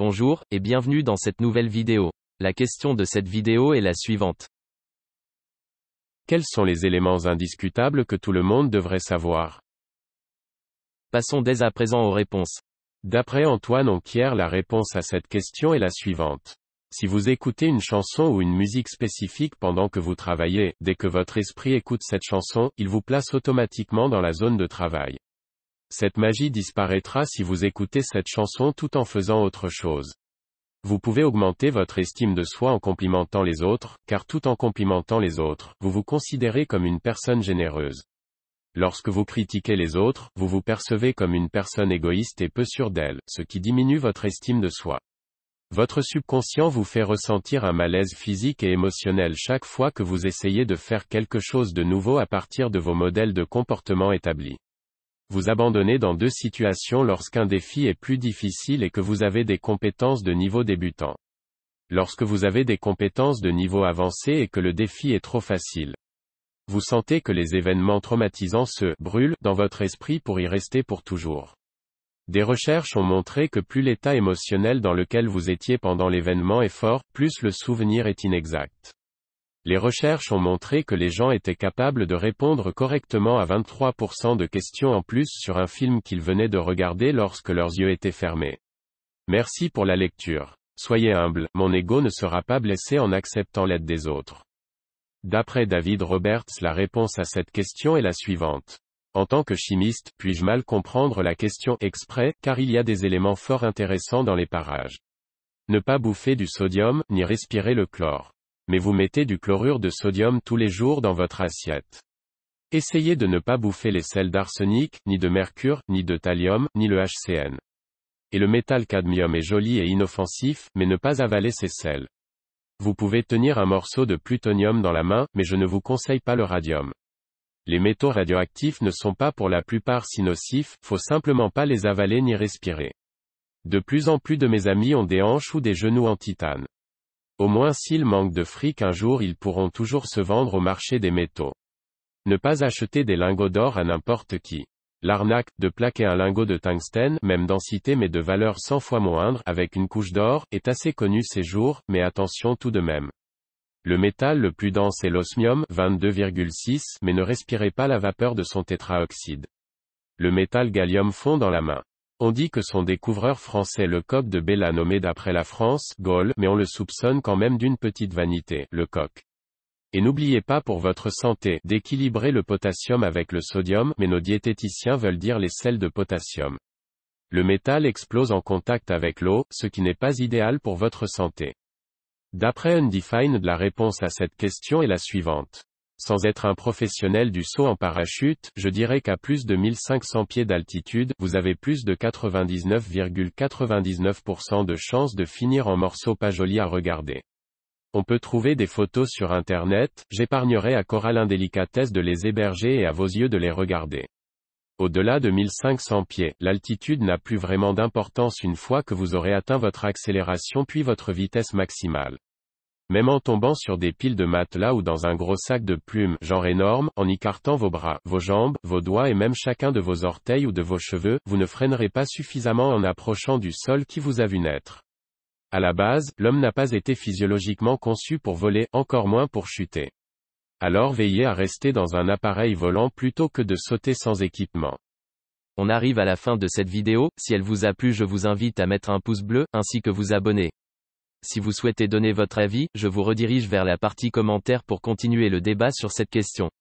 Bonjour, et bienvenue dans cette nouvelle vidéo. La question de cette vidéo est la suivante. Quels sont les éléments indiscutables que tout le monde devrait savoir? Passons dès à présent aux réponses. D'après Antoine Onquière, la réponse à cette question est la suivante. Si vous écoutez une chanson ou une musique spécifique pendant que vous travaillez, dès que votre esprit écoute cette chanson, il vous place automatiquement dans la zone de travail. Cette magie disparaîtra si vous écoutez cette chanson tout en faisant autre chose. Vous pouvez augmenter votre estime de soi en complimentant les autres, car tout en complimentant les autres, vous vous considérez comme une personne généreuse. Lorsque vous critiquez les autres, vous vous percevez comme une personne égoïste et peu sûre d'elle, ce qui diminue votre estime de soi. Votre subconscient vous fait ressentir un malaise physique et émotionnel chaque fois que vous essayez de faire quelque chose de nouveau à partir de vos modèles de comportement établis. Vous abandonnez dans deux situations lorsqu'un défi est plus difficile et que vous avez des compétences de niveau débutant. Lorsque vous avez des compétences de niveau avancé et que le défi est trop facile. Vous sentez que les événements traumatisants se brûlent dans votre esprit pour y rester pour toujours. Des recherches ont montré que plus l'état émotionnel dans lequel vous étiez pendant l'événement est fort, plus le souvenir est inexact. Les recherches ont montré que les gens étaient capables de répondre correctement à 23% de questions en plus sur un film qu'ils venaient de regarder lorsque leurs yeux étaient fermés. Merci pour la lecture. Soyez humble, mon ego ne sera pas blessé en acceptant l'aide des autres. D'après David Roberts, la réponse à cette question est la suivante. En tant que chimiste, puis-je mal comprendre la question exprès, car il y a des éléments fort intéressants dans les parages. Ne pas bouffer du sodium, ni respirer le chlore. Mais vous mettez du chlorure de sodium tous les jours dans votre assiette. Essayez de ne pas bouffer les sels d'arsenic, ni de mercure, ni de thallium, ni le HCN. Et le métal cadmium est joli et inoffensif, mais ne pas avaler ces sels. Vous pouvez tenir un morceau de plutonium dans la main, mais je ne vous conseille pas le radium. Les métaux radioactifs ne sont pas pour la plupart si nocifs, faut simplement pas les avaler ni respirer. De plus en plus de mes amis ont des hanches ou des genoux en titane. Au moins s'ils manquent de fric un jour ils pourront toujours se vendre au marché des métaux. Ne pas acheter des lingots d'or à n'importe qui. L'arnaque, de plaquer un lingot de tungstène, même densité mais de valeur 100 fois moindre, avec une couche d'or, est assez connue ces jours, mais attention tout de même. Le métal le plus dense est l'osmium, 22,6, mais ne respirez pas la vapeur de son tétraoxyde. Le métal gallium fond dans la main. On dit que son découvreur français Lecoq de Bella nommé d'après la France, Gaulle, mais on le soupçonne quand même d'une petite vanité, Lecoq. Et n'oubliez pas pour votre santé, d'équilibrer le potassium avec le sodium, mais nos diététiciens veulent dire les sels de potassium. Le métal explose en contact avec l'eau, ce qui n'est pas idéal pour votre santé. D'après Undefined, la réponse à cette question est la suivante. Sans être un professionnel du saut en parachute, je dirais qu'à plus de 1500 pieds d'altitude, vous avez plus de 99,99% de chances de finir en morceaux pas jolis à regarder. On peut trouver des photos sur internet, j'épargnerai à Coraline Délicatesse de les héberger et à vos yeux de les regarder. Au-delà de 1500 pieds, l'altitude n'a plus vraiment d'importance une fois que vous aurez atteint votre accélération puis votre vitesse maximale. Même en tombant sur des piles de matelas ou dans un gros sac de plumes, genre énorme, en écartant vos bras, vos jambes, vos doigts et même chacun de vos orteils ou de vos cheveux, vous ne freinerez pas suffisamment en approchant du sol qui vous a vu naître. À la base, l'homme n'a pas été physiologiquement conçu pour voler, encore moins pour chuter. Alors veillez à rester dans un appareil volant plutôt que de sauter sans équipement. On arrive à la fin de cette vidéo, si elle vous a plu je vous invite à mettre un pouce bleu, ainsi que vous abonner. Si vous souhaitez donner votre avis, je vous redirige vers la partie commentaires pour continuer le débat sur cette question.